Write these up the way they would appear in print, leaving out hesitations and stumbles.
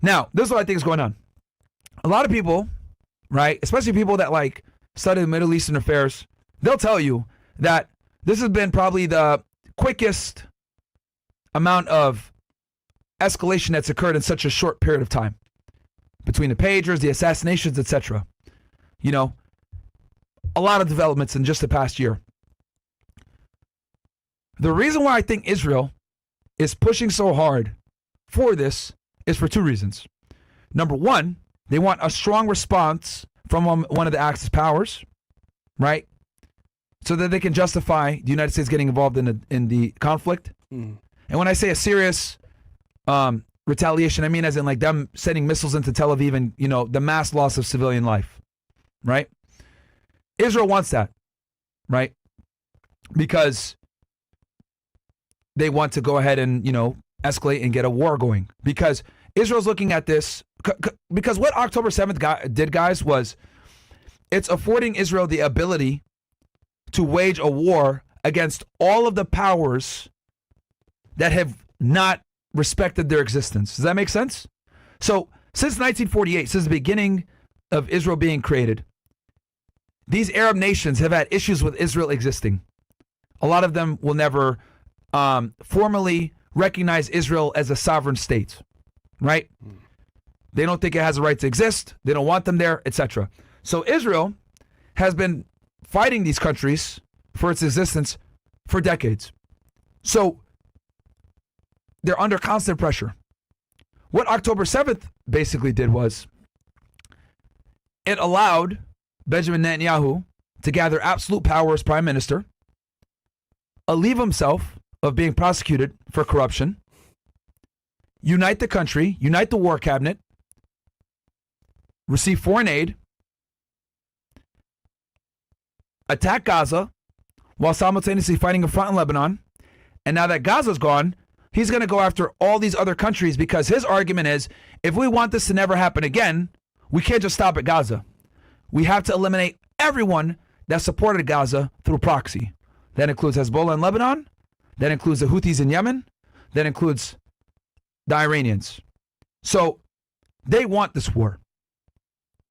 Now, this is what I think is going on. A lot of people, right, especially people that like study Middle Eastern affairs, they'll tell you that this has been probably the quickest amount of escalation that's occurred in such a short period of time between the pagers, the assassinations, etc. You know, a lot of developments in just the past year. The reason why I think Israel is pushing so hard for this is for two reasons. Number one, they want a strong response from one of the Axis powers, right? So that they can justify the United States getting involved in the conflict. And when I say a serious retaliation, I mean as in like them sending missiles into Tel Aviv and, you know, the mass loss of civilian life, right? Israel wants that, right? Because they want to go ahead and, you know, escalate and get a war going. Because Israel's looking at this, because what October 7th did, guys, was it's affording Israel the ability to wage a war against all of the powers that have not respected their existence. Does that make sense? So since 1948, since the beginning of Israel being created, these Arab nations have had issues with Israel existing. A lot of them will never formally recognize Israel as a sovereign state, right? They don't think it has a right to exist. They don't want them there, etc. So Israel has been fighting these countries for its existence for decades. So they're under constant pressure. What October 7th basically did was it allowed Benjamin Netanyahu to gather absolute power as prime minister, alleviate himself of being prosecuted for corruption, unite the country, unite the war cabinet, receive foreign aid, attack Gaza while simultaneously fighting a front in Lebanon. And now that Gaza's gone, he's going to go after all these other countries because his argument is, if we want this to never happen again, we can't just stop at Gaza. We have to eliminate everyone that supported Gaza through proxy. That includes Hezbollah in Lebanon. That includes the Houthis in Yemen. That includes the Iranians. So they want this war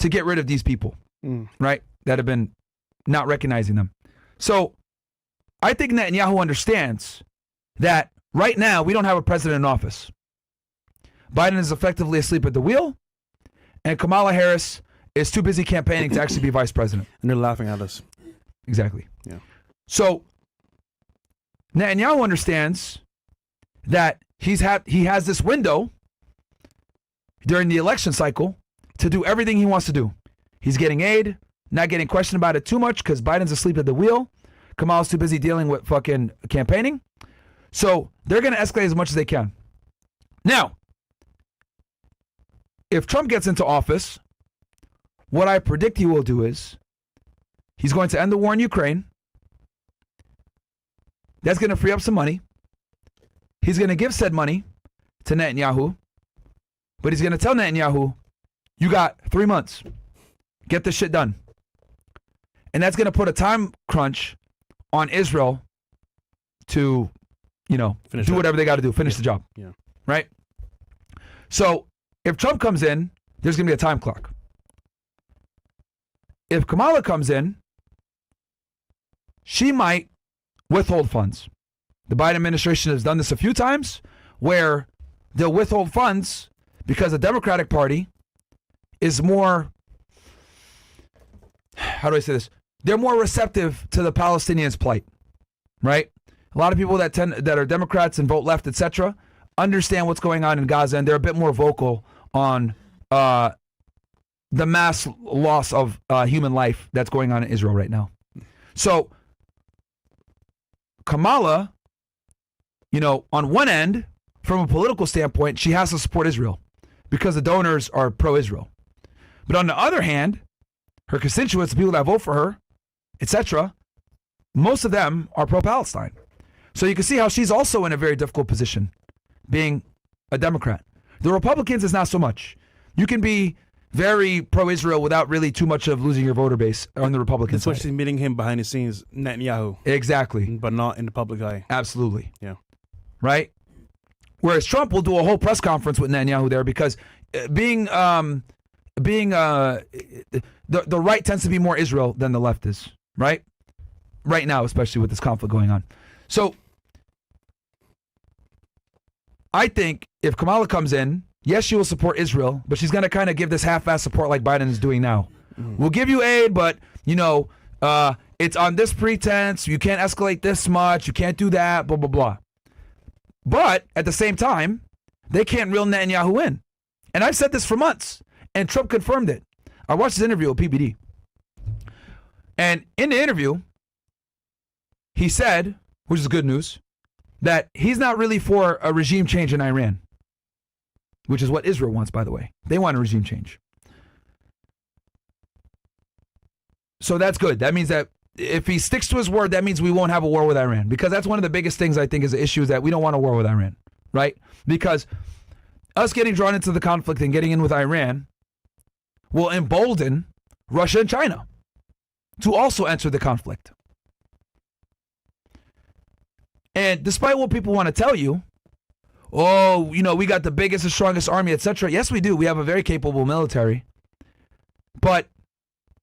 to get rid of these people, right, that have been not recognizing them. So I think Netanyahu understands that right now we don't have a president in office. Biden is effectively asleep at the wheel, and Kamala Harris is too busy campaigning to actually be vice president. And they're laughing at us. Exactly. Yeah. So Netanyahu understands that he has this window during the election cycle to do everything he wants to do. He's getting aid, not getting questioned about it too much because Biden's asleep at the wheel. Kamala's too busy dealing with fucking campaigning. So they're going to escalate as much as they can. Now, if Trump gets into office, what I predict he will do is he's going to end the war in Ukraine. That's going to free up some money. He's going to give said money to Netanyahu, but he's going to tell Netanyahu, you got 3 months. Get this shit done. And that's going to put a time crunch on Israel to, you know, do whatever they got to do, finish the job. Yeah. Right? So if Trump comes in, there's going to be a time clock. If Kamala comes in, she might withhold funds. The Biden administration has done this a few times where they'll withhold funds because the Democratic Party is more, how do I say this? They're more receptive to the Palestinians' plight, right? A lot of people that are Democrats and vote left, etc., understand what's going on in Gaza, and they're a bit more vocal on the mass loss of human life that's going on in Israel right now. So Kamala, you know, on one end, from a political standpoint, she has to support Israel because the donors are pro-Israel. But on the other hand, her constituents, the people that vote for her, etc., most of them are pro-Palestine. So you can see how she's also in a very difficult position, being a Democrat. The Republicans is not so much. You can be very pro-Israel without really too much of losing your voter base on the Republican side. Especially meeting him behind the scenes, Netanyahu. Exactly. But not in the public eye. Absolutely. Yeah. Right? Whereas Trump will do a whole press conference with Netanyahu there because the right tends to be more Israel than the left is, right? Right now, especially with this conflict going on. So I think if Kamala comes in, yes, she will support Israel, but she's going to kind of give this half-ass support like Biden is doing now. We'll give you aid, but, it's on this pretense. You can't escalate this much. You can't do that, blah, blah, blah. But at the same time, they can't reel Netanyahu in. And I've said this for months, and Trump confirmed it. I watched his interview with PBD. And in the interview, he said, which is good news, that he's not really for a regime change in Iran, which is what Israel wants, by the way. They want a regime change. So that's good. That means that if he sticks to his word, that means we won't have a war with Iran, because that's one of the biggest things I think is the issue, is that we don't want a war with Iran, right? Because us getting drawn into the conflict and getting in with Iran will embolden Russia and China to also enter the conflict. And despite what people want to tell you, we got the biggest and strongest army, etc. Yes, we do. We have a very capable military. But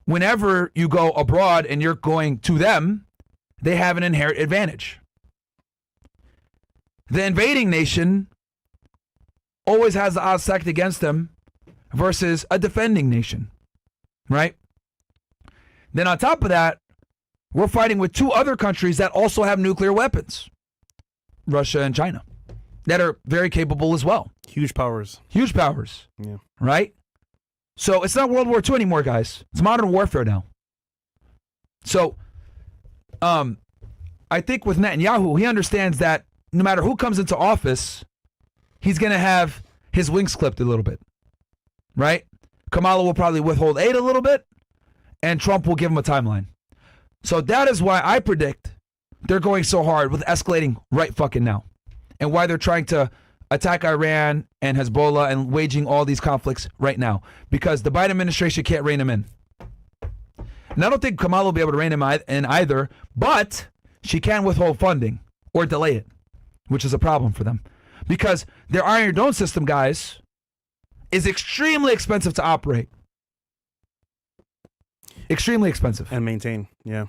whenever you go abroad and you're going to them, they have an inherent advantage. The invading nation always has the odds stacked against them versus a defending nation, right? Then on top of that, we're fighting with two other countries that also have nuclear weapons, Russia and China, that are very capable as well. Huge powers. Huge powers. Yeah. Right? So it's not World War II anymore, guys. It's modern warfare now. So I think with Netanyahu, he understands that no matter who comes into office, he's going to have his wings clipped a little bit. Right? Kamala will probably withhold aid a little bit, and Trump will give him a timeline. So that is why I predict they're going so hard with escalating right fucking now, and why they're trying to attack Iran and Hezbollah and waging all these conflicts right now, because the Biden administration can't rein him in. And I don't think Kamala will be able to rein him in either, but she can withhold funding or delay it, which is a problem for them, because their Iron Dome system, guys, is extremely expensive to operate. Extremely expensive. And maintain, yeah.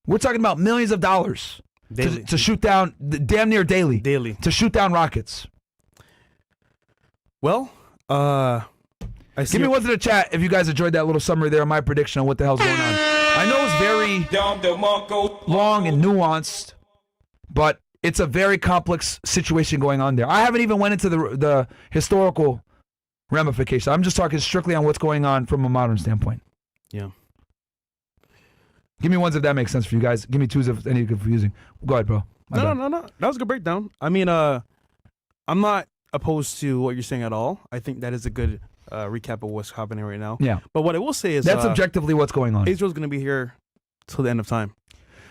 We're talking about millions of dollars to shoot down, damn near daily, to shoot down rockets. Well, give me one in the chat if you guys enjoyed that little summary there on my prediction on what the hell's going on. I know it's very long and nuanced, but it's a very complex situation going on there. I haven't even went into the historical ramifications. I'm just talking strictly on what's going on from a modern standpoint. Yeah. Give me ones if that makes sense for you guys. Give me twos if any confusing. Go ahead, bro. No. That was a good breakdown. I mean, I'm not opposed to what you're saying at all. I think that is a good recap of what's happening right now. Yeah. But what I will say is that's objectively what's going on. Israel's going to be here till the end of time.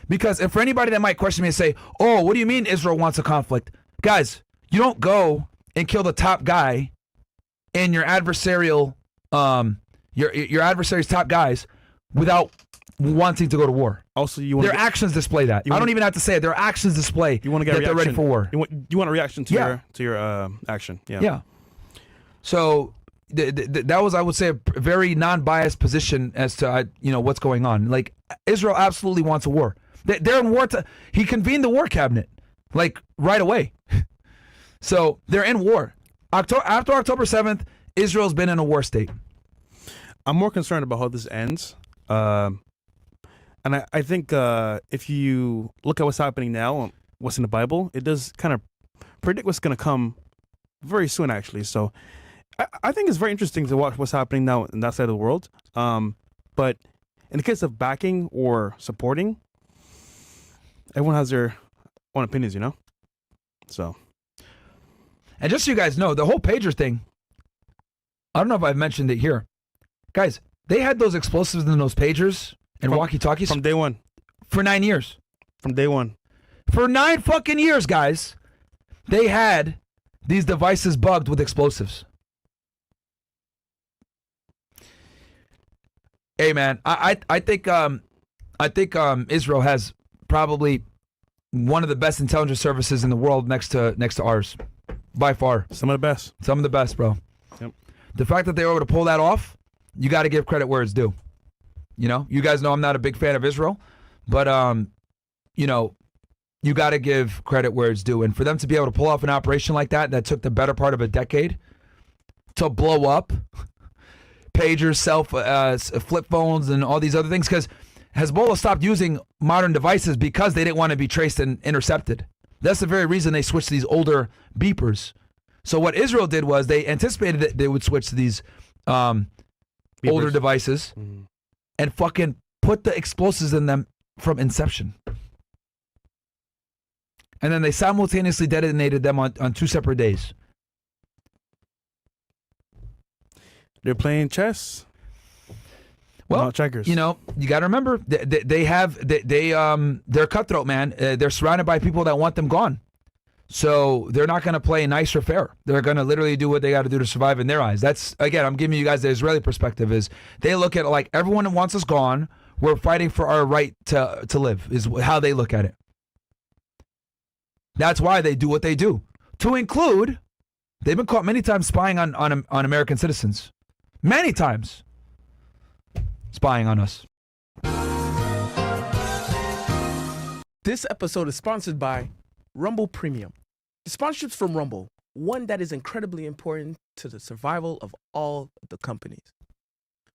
Because if for anybody that might question me and say, "Oh, what do you mean Israel wants a conflict?" Guys, you don't go and kill the top guy in your adversarial, your adversary's top guys without wanting to go to war. Also, their actions display that. I don't even have to say it. Their actions display that they're ready for war. You want a reaction to your action. Yeah. Yeah. So that was, I would say, a very non-biased position as to what's going on. Like, Israel absolutely wants a war. They're in war. He convened the war cabinet like right away. So they're in war. After October 7th, Israel's been in a war state. I'm more concerned about how this ends. And I think if you look at what's happening now, what's in the Bible, it does kind of predict what's going to come very soon, actually. So I think it's very interesting to watch what's happening now in that side of the world. But in the case of backing or supporting, everyone has their own opinions, So. And just so you guys know, the whole pager thing, I don't know if I've mentioned it here. Guys, they had those explosives in those pagers and walkie-talkies from day one. For 9 years. From day one. For 9 fucking years, guys, they had these devices bugged with explosives. Hey, man, I think Israel has probably one of the best intelligence services in the world next to ours, by far. Some of the best. Some of the best, bro. Yep. the fact that they were able to pull that off, you got to give credit where it's due. You know, you guys know I'm not a big fan of Israel, but you know, you got to give credit where it's due. And for them to be able to pull off an operation like that took the better part of a decade to blow up pagers, flip phones, and all these other things, because Hezbollah stopped using modern devices because they didn't want to be traced and intercepted. That's the very reason they switched to these older beepers. So what Israel did was they anticipated that they would switch to these older devices and fucking put the explosives in them from inception. And then they simultaneously detonated them on 2 separate days. They're playing chess. Well, not checkers. You know, you got to remember they're cutthroat, man. They're surrounded by people that want them gone. So they're not going to play nice or fair. They're going to literally do what they got to do to survive in their eyes. That's, again, I'm giving you guys the Israeli perspective, is they look at it like everyone wants us gone. We're fighting for our right to live, is how they look at it. That's why they do what they do. To include, they've been caught many times spying on American citizens. Many times spying on us. This episode is sponsored by Rumble Premium. The sponsorship's from Rumble, one that is incredibly important to the survival of all the companies.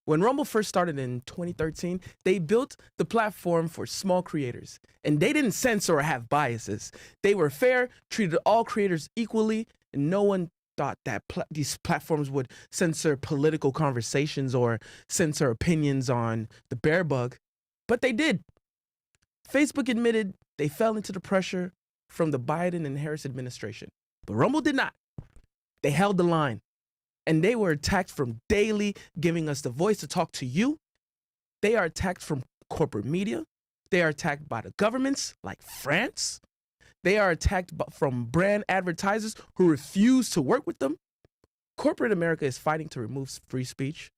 When Rumble first started in 2013, they built the platform for small creators, and they didn't censor or have biases. They were fair, treated all creators equally, and no one thought that these platforms would censor political conversations or censor opinions on the bear bug, but they did. Facebook admitted they fell into the pressure from the Biden and Harris administration, but Rumble did not. They held the line. And they were attacked from daily giving us the voice to talk to you. They are attacked from corporate media. They are attacked by the governments like France. They are attacked from brand advertisers who refuse to work with them. Corporate America is fighting to remove free speech.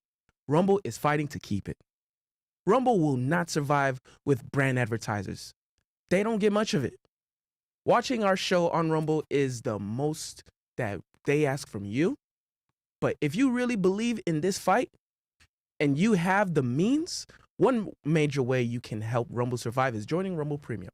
Rumble is fighting to keep it. Rumble will not survive with brand advertisers. They don't get much of it. Watching our show on Rumble is the most that they ask from you. But if you really believe in this fight and you have the means, one major way you can help Rumble survive is joining Rumble Premium.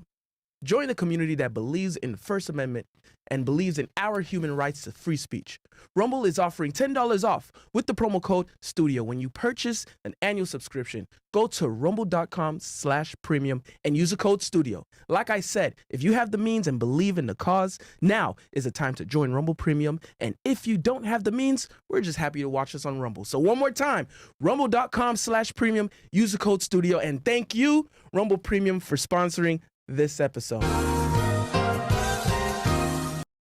Join the community that believes in the First Amendment and believes in our human rights to free speech. Rumble is offering $10 off with the promo code STUDIO when you purchase an annual subscription. Go to rumble.com/premium and use the code STUDIO. Like I said, if you have the means and believe in the cause, now is the time to join Rumble Premium. And if you don't have the means, we're just happy to watch us on Rumble. So one more time, rumble.com/premium, use the code STUDIO. And thank you, Rumble Premium, for sponsoring this episode.